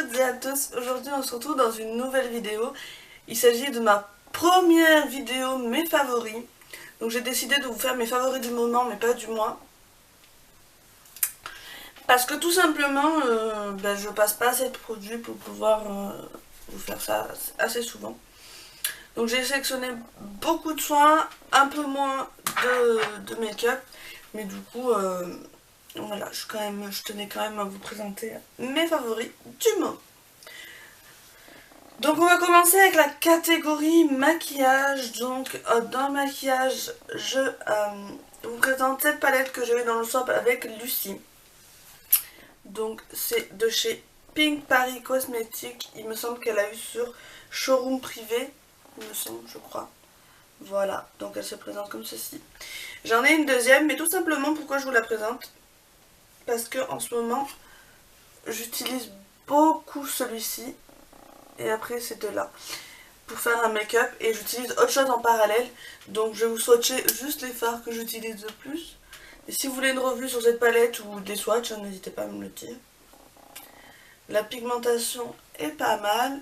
toutes et à tous, aujourd'hui on se retrouve dans une nouvelle vidéo. Il s'agit de ma première vidéo, mes favoris. Donc j'ai décidé de vous faire mes favoris du moment mais pas du mois. Parce que tout simplement, je passe pas assez de produits pour pouvoir vous faire ça assez souvent. Donc j'ai sélectionné beaucoup de soins, un peu moins de make-up. Mais du coup, voilà, je tenais quand même à vous présenter mes favoris du moment. Donc on va commencer avec la catégorie maquillage. Donc dans le maquillage, je vous présente cette palette que j'ai eu dans le shop avec Lucie. Donc c'est de chez Pink Paris Cosmetics. Il me semble qu'elle a eu sur Showroom Privé, il me semble, je crois. Voilà, donc elle se présente comme ceci. J'en ai une deuxième, mais tout simplement pourquoi je vous la présente, parce que en ce moment j'utilise beaucoup celui-ci et après ces deux-là pour faire un make-up, et j'utilise autre chose en parallèle, donc je vais vous swatcher juste les fards que j'utilise de plus. Et si vous voulez une revue sur cette palette ou des swatchs, n'hésitez pas à me le dire. La pigmentation est pas mal.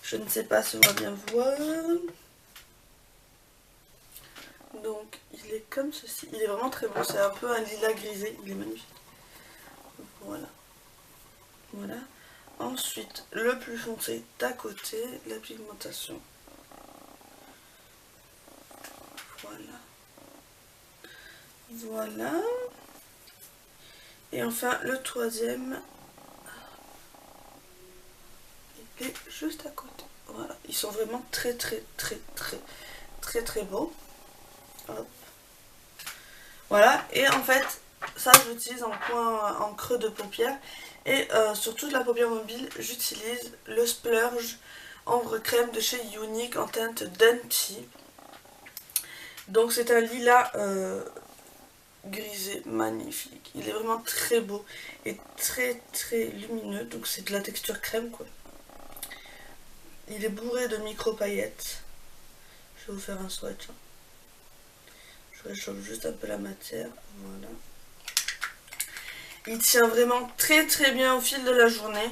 Je ne sais pas si on va bien voir. Donc il est comme ceci. Il est vraiment très beau. C'est un peu un lilas grisé. Il est magnifique. Voilà. Voilà. Ensuite, le plus foncé d'à côté, la pigmentation. Voilà. Voilà. Et enfin, le troisième, il est juste à côté. Voilà. Ils sont vraiment très beaux. Hop. Voilà. Et en fait, ça j'utilise en creux de paupière. Et sur toute la paupière mobile, j'utilise le Splurge Ombre Crème de chez Younique en teinte Dainty. Donc c'est un lilas grisé magnifique. Il est vraiment très beau et très lumineux. Donc c'est de la texture crème quoi. Il est bourré de micro paillettes. Je vais vous faire un swatch. Je réchauffe juste un peu la matière. Voilà. Il tient vraiment très bien au fil de la journée.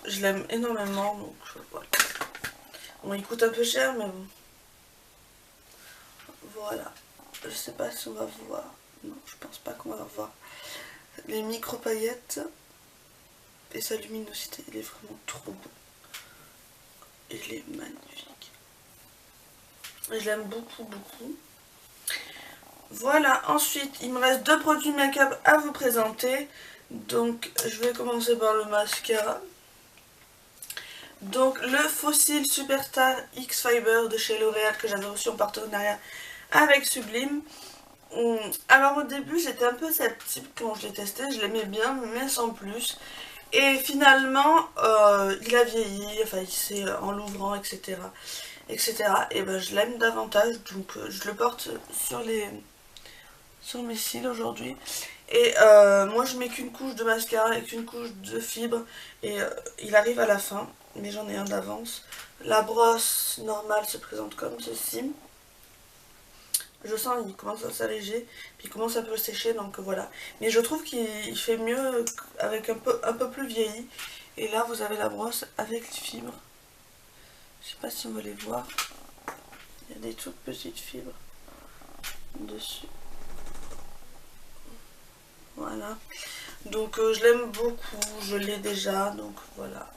Je l'aime énormément. Donc voilà. Bon, il coûte un peu cher, mais bon. Voilà. Je sais pas si on va voir. Non, je pense pas qu'on va voir. Les micro paillettes et sa luminosité. Il est vraiment trop beau. Il est magnifique. Je l'aime beaucoup. Voilà, ensuite il me reste deux produits make-up à vous présenter. Donc je vais commencer par le mascara. Donc le Fossil Superstar X Fiber de chez L'Oréal que j'avais reçu en partenariat avec Sublime. Alors au début j'étais un peu sceptique quand je l'ai testé, je l'aimais bien mais sans plus. Et finalement il a vieilli, enfin il s'est en l'ouvrant etc. Et ben je l'aime davantage, donc je le porte sur mes cils aujourd'hui. Et moi je mets qu'une couche de mascara et qu'une couche de fibre, et il arrive à la fin, mais j'en ai un d'avance. La brosse normale se présente comme ceci. Je sens qu'il commence à s'alléger, puis il commence un peu à sécher, donc voilà. Mais je trouve qu'il fait mieux avec un peu plus vieilli. Et là vous avez la brosse avec les fibres. Je sais pas si on va les voir. Il y a des toutes petites fibres dessus. Voilà. Donc je l'aime beaucoup, je l'ai déjà, donc voilà.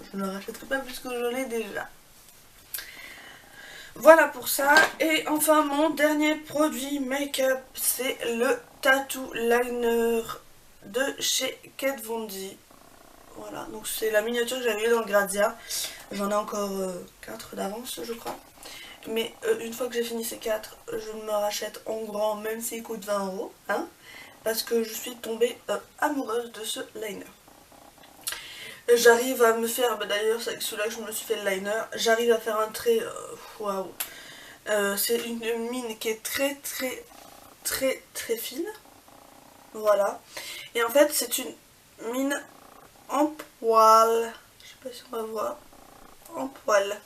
Je ne le rachèterai pas puisque je l'ai déjà. Voilà pour ça. Et enfin mon dernier produit make-up, c'est le Tattoo Liner de chez Kat Von D. Voilà, donc c'est la miniature que j'avais eu dans le Grazia. J'en ai encore 4 d'avance je crois. Mais une fois que j'ai fini ces 4, je me rachète en grand, même s'il coûte 20 €. Hein, parce que je suis tombée amoureuse de ce liner. J'arrive à me faire, d'ailleurs c'est avec celui-là que je me suis fait le liner, j'arrive à faire un trait, waouh. C'est une mine qui est très fine, voilà. Et en fait c'est une mine en poil, je sais pas si on va voir, en poil.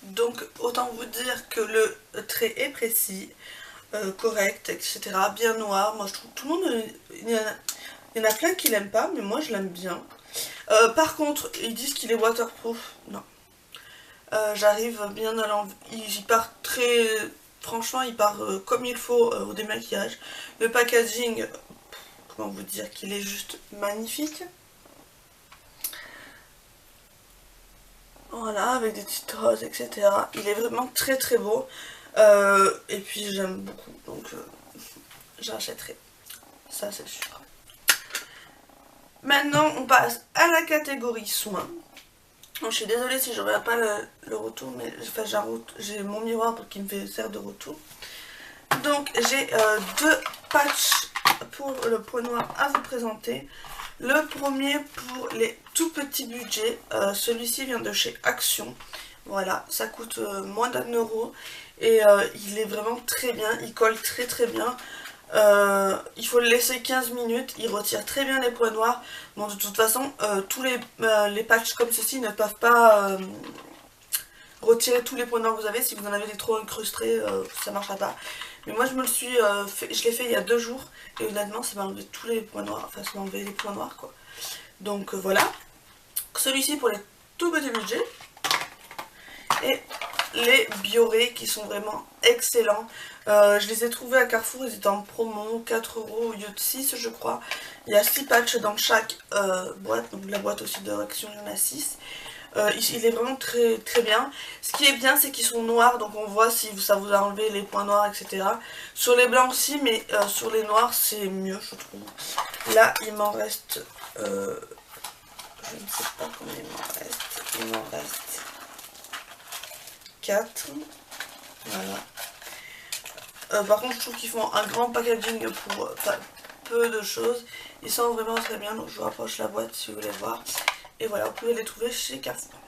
Donc autant vous dire que le trait est précis, correct, etc. Bien noir. Moi je trouve tout le monde, il y en a plein qui l'aiment pas, mais moi je l'aime bien. Par contre, ils disent qu'il est waterproof. Non. J'arrive bien à l'enlever. Il part très... Franchement, il part comme il faut au démaquillage. Le packaging, comment vous dire qu'il est juste magnifique. Voilà, avec des petites roses, etc. Il est vraiment très très beau. Et puis j'aime beaucoup, donc j'achèterai. Ça c'est sûr. Maintenant, on passe à la catégorie soins. Donc, je suis désolée si je regarde pas le retour, mais enfin, j'ai mon miroir qui me sert de retour. Donc j'ai deux patchs pour le point noir à vous présenter. Le premier pour les tout petits budgets, celui-ci vient de chez Action. Voilà, ça coûte moins d'1 € et il est vraiment très bien, il colle très très bien. Il faut le laisser 15 minutes, il retire très bien les points noirs. Bon, de toute façon, tous les patchs comme ceci ne peuvent pas retirer tous les points noirs que vous avez. Si vous en avez des trop incrustés, ça ne marchera pas. Mais moi je me le suis je l'ai fait il y a 2 jours et honnêtement ça m'a enlevé tous les points noirs, enfin ça m'a enlevé les points noirs quoi. Donc voilà. Celui-ci pour les tout petits budgets. Et les Bioré qui sont vraiment excellents. Je les ai trouvés à Carrefour, ils étaient en promo, 4 € au lieu de 6 je crois. Il y a 6 patchs dans chaque boîte, donc la boîte aussi de Action il y en a 6. Il est vraiment très très bien. Ce qui est bien c'est qu'ils sont noirs, donc on voit si ça vous a enlevé les points noirs, etc. Sur les blancs aussi, mais sur les noirs c'est mieux je trouve. Là il m'en reste, je ne sais pas combien il m'en reste 4. Voilà. Par contre je trouve qu'ils font un grand packaging pour peu de choses. Ils sont vraiment très bien, donc je vous rapproche la boîte si vous voulez voir. Et voilà, vous pouvez les trouver chez Carrefour.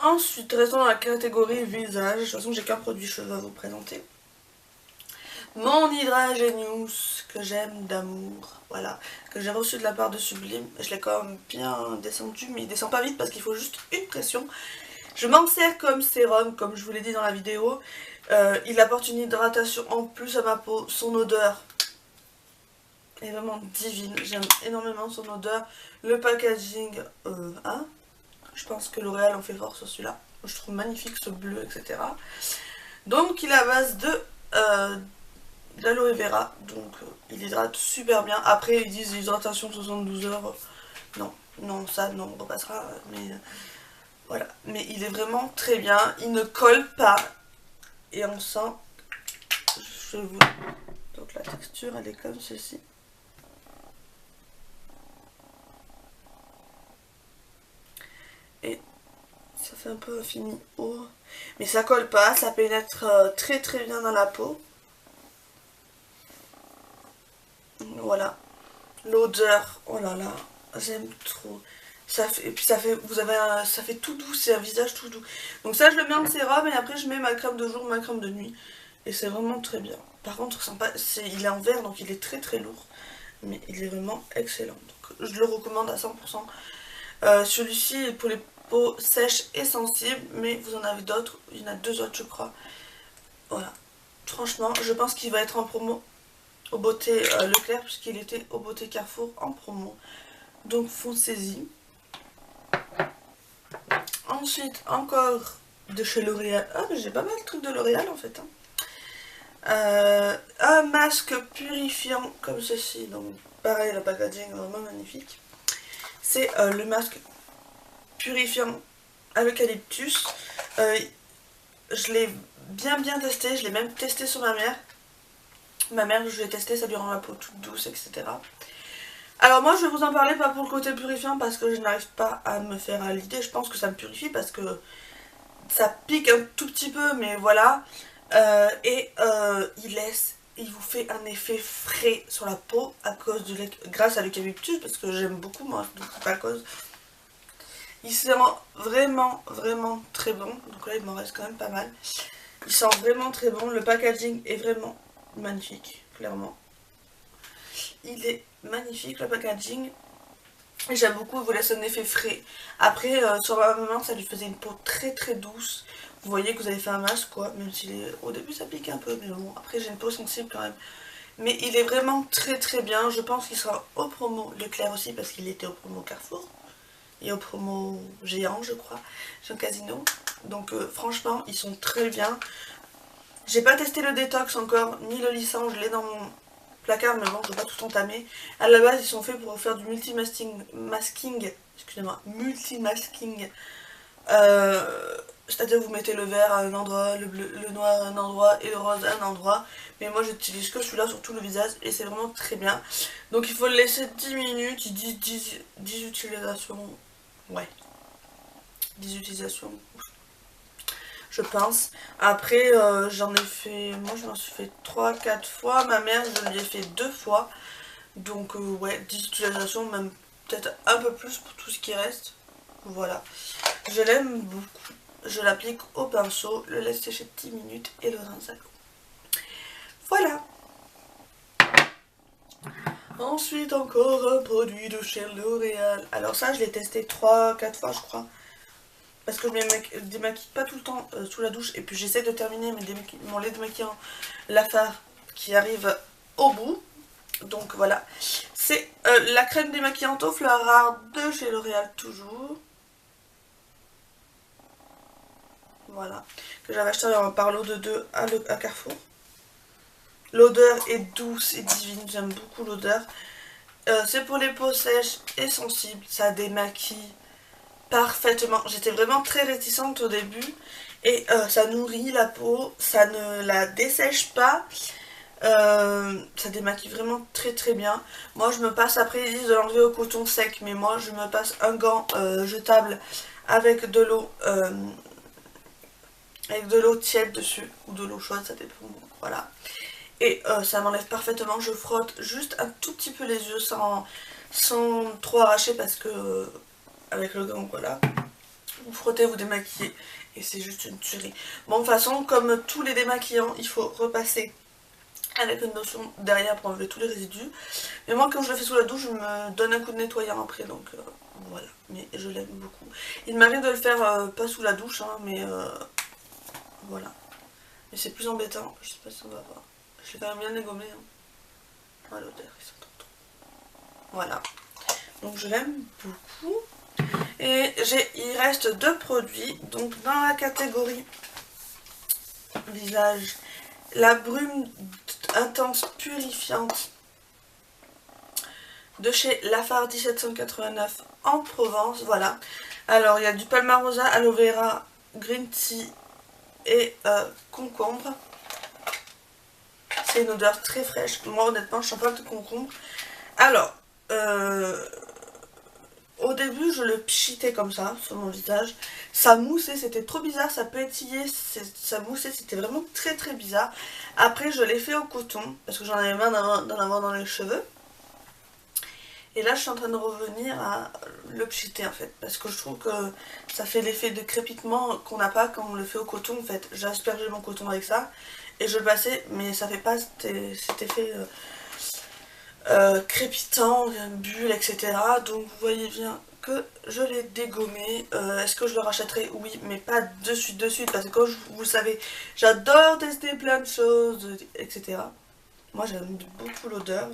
Ensuite, restons dans la catégorie visage. De toute façon, j'ai qu'un produit cheveux à vous présenter. Mon Hydra Genius, que j'aime d'amour. Voilà, que j'ai reçu de la part de Sublime. Je l'ai quand même bien descendu, mais il descend pas vite parce qu'il faut juste une pression. Je m'en sers comme sérum, comme je vous l'ai dit dans la vidéo. Il apporte une hydratation en plus à ma peau. Son odeur est vraiment divine, j'aime énormément son odeur. Le packaging, je pense que L'Oréal en fait fort sur celui-là. Je trouve magnifique ce bleu, etc. Donc il est à base d'aloe vera, donc il hydrate super bien. Après ils disent hydratation 72 heures. Non, ça non, on repassera, mais voilà. Mais il est vraiment très bien, il ne colle pas et on sent, donc la texture elle est comme ceci. Et ça fait un peu fini haut, mais ça colle pas, ça pénètre très très bien dans la peau. Voilà, l'odeur, oh là là, j'aime trop. Ça fait, et puis ça fait, ça fait tout doux, c'est un visage tout doux. Donc ça je le mets en sérum et après je mets ma crème de jour, ma crème de nuit. Et c'est vraiment très bien. Par contre il est en verre donc il est très très lourd. Mais il est vraiment excellent. Donc je le recommande à 100%. Celui-ci pour les peaux sèches et sensibles, mais vous en avez d'autres, il y en a 2 autres je crois. Voilà, franchement je pense qu'il va être en promo au Beauté Leclerc, puisqu'il était au Beauté Carrefour en promo. Donc foncez-y. Ensuite encore de chez L'Oréal. Ah j'ai pas mal de trucs de L'Oréal en fait. Un masque purifiant comme ceci. Donc pareil, le packaging est vraiment magnifique. C'est le masque purifiant à l'eucalyptus. Je l'ai bien testé, je l'ai même testé sur ma mère. Ma mère, je l'ai testé, ça lui rend la peau toute douce, etc. Alors moi je vais vous en parler pas pour le côté purifiant parce que je n'arrive pas à me faire à l'idée. Je pense que ça me purifie parce que ça pique un tout petit peu, mais voilà. Il vous fait un effet frais sur la peau grâce à l'eucalyptus, parce que j'aime beaucoup moi, donc c'est pas à cause. Il sent vraiment très bon, donc là il m'en reste quand même pas mal. Il sent vraiment très bon, le packaging est vraiment magnifique, clairement. Il est magnifique le packaging. Et j'aime beaucoup, il vous laisse un effet frais. Après, sur ma maman, ça lui faisait une peau très douce. Vous voyez que vous avez fait un masque quoi, même si au début ça pique un peu, mais bon, après j'ai une peau sensible quand même. Mais il est vraiment très bien. Je pense qu'il sera au promo Leclerc aussi parce qu'il était au promo Carrefour. Et au promo Géant, je crois, chez Casino. Donc franchement, ils sont très bien. J'ai pas testé le détox encore, ni le lissant, je l'ai dans mon placard, mais bon, je vais pas tout entamer. À la base, ils sont faits pour faire du multi-masking, excusez-moi, multi-masking. C'est-à-dire vous mettez le vert à un endroit, le noir à un endroit et le rose à un endroit. Mais moi j'utilise que celui-là sur tout le visage et c'est vraiment très bien. Donc il faut le laisser 10 minutes, ils disent 10 utilisations. Ouais, 10 utilisations, je pense. Après j'en ai fait, moi je m'en suis fait 3-4 fois. Ma mère je lui ai fait 2 fois. Donc ouais, 10 utilisations, même peut-être un peu plus pour tout ce qui reste. Voilà. Je l'aime beaucoup. Je l'applique au pinceau, le laisse sécher 10 minutes et le rince à l'eau. Voilà. Ensuite encore un produit de chez L'Oréal. Alors ça je l'ai testé 3-4 fois je crois. Parce que je me démaquille pas tout le temps sous la douche. Et puis j'essaie de terminer mon lait démaquillant Lafar qui arrive au bout. Donc voilà. C'est la crème démaquillante aux fleurs rares de chez L'Oréal toujours. Voilà. Que j'avais acheté par lot de 2 à Carrefour. L'odeur est douce et divine. J'aime beaucoup l'odeur. C'est pour les peaux sèches et sensibles. Ça démaquille parfaitement. J'étais vraiment très réticente au début. Et ça nourrit la peau. Ça ne la dessèche pas. Ça démaquille vraiment très bien. Moi je me passe, après ils disent de l'enlever au coton sec, mais moi je me passe un gant jetable avec de l'eau tiède dessus ou de l'eau chaude, ça dépend, voilà. Et ça m'enlève parfaitement. Je frotte juste un tout petit peu les yeux sans trop arracher parce que avec le gant, voilà, vous frottez, vous démaquillez et c'est juste une tuerie. Bon, de toute façon, comme tous les démaquillants, il faut repasser avec une lotion derrière pour enlever tous les résidus. Mais moi quand je le fais sous la douche, je me donne un coup de nettoyant après, donc voilà. Mais je l'aime beaucoup. Il m'arrive de le faire pas sous la douche, hein, mais voilà. Mais c'est plus embêtant, je sais pas si on va voir. Je l'ai quand même bien dégommé. Hein. Ah, l'odeur, ils sont trop. Voilà. Donc je l'aime beaucoup. Et il reste 2 produits. Donc dans la catégorie visage, la brume intense purifiante de chez Lafar 1789 en Provence, voilà. Alors il y a du palmarosa, aloe vera, green tea et concombre. C'est une odeur très fraîche. Moi honnêtement je sens pas de concombre. Alors au début je le pchitais comme ça sur mon visage. Ça moussait, c'était trop bizarre, ça pétillait, ça moussait, c'était vraiment très bizarre. Après je l'ai fait au coton parce que j'en avais marre d'en avoir dans les cheveux. Et là je suis en train de revenir à le pchiter en fait. Parce que je trouve que ça fait l'effet de crépitement qu'on n'a pas quand on le fait au coton en fait. J'ai aspergé mon coton avec ça et je le passais, mais ça fait pas cet effet crépitant, bulle, etc. Donc vous voyez bien que je l'ai dégommé. Est-ce que je le rachèterai? Oui, mais pas de suite, parce que comme vous le savez, j'adore tester plein de choses, etc. Moi j'aime beaucoup l'odeur.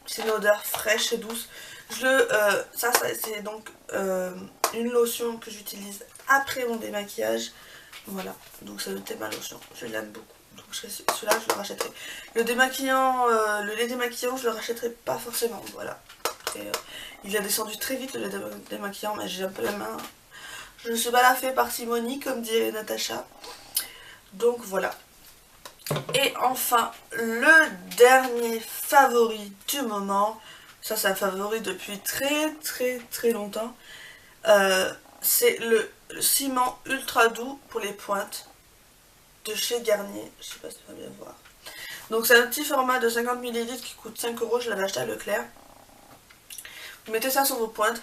C'est une odeur fraîche et douce. Ça c'est donc une lotion que j'utilise après mon démaquillage. Voilà, donc ça c'était ma lotion, je l'aime beaucoup. Donc celui-là je le rachèterai. Le lait démaquillant je le rachèterai pas forcément, voilà. Après, il a descendu très vite le lait démaquillant, mais j'ai un peu la main. Je ne suis pas la fait parcimonie comme dirait Natacha. Donc voilà. Et enfin, le dernier favori du moment, ça c'est un favori depuis très longtemps, c'est le ciment ultra doux pour les pointes de chez Garnier. Je sais pas si tu vas bien voir. Donc c'est un petit format de 50 ml qui coûte 5 €, je l'avais acheté à Leclerc. Vous mettez ça sur vos pointes,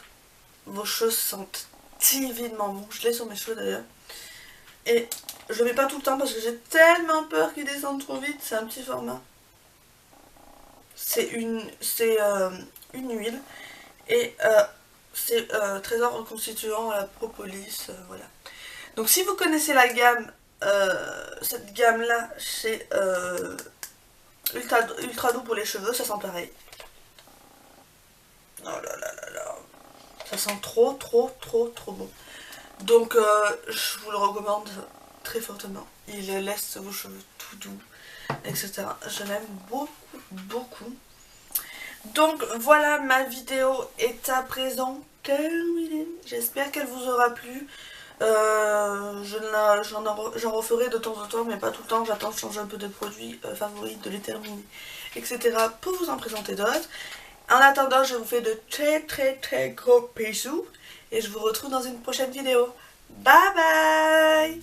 vos cheveux sentent divinement bon, je l'ai sur mes cheveux d'ailleurs. Et je le mets pas tout le temps parce que j'ai tellement peur qu'il descende trop vite, c'est un petit format. C'est une huile et c'est trésor reconstituant à la propolis, voilà. Donc si vous connaissez la gamme cette gamme là chez Ultra Doux pour les cheveux, ça sent pareil. Oh là là là là, ça sent trop bon. Donc je vous le recommande très fortement. Il laisse vos cheveux tout doux, etc. Je l'aime beaucoup. Donc voilà, ma vidéo est à présent terminée. J'espère qu'elle vous aura plu. J'en referai de temps en temps, mais pas tout le temps. J'attends de changer un peu de produits favoris, de les terminer, etc. pour vous en présenter d'autres. En attendant, je vous fais de très gros bisous et je vous retrouve dans une prochaine vidéo. Bye bye!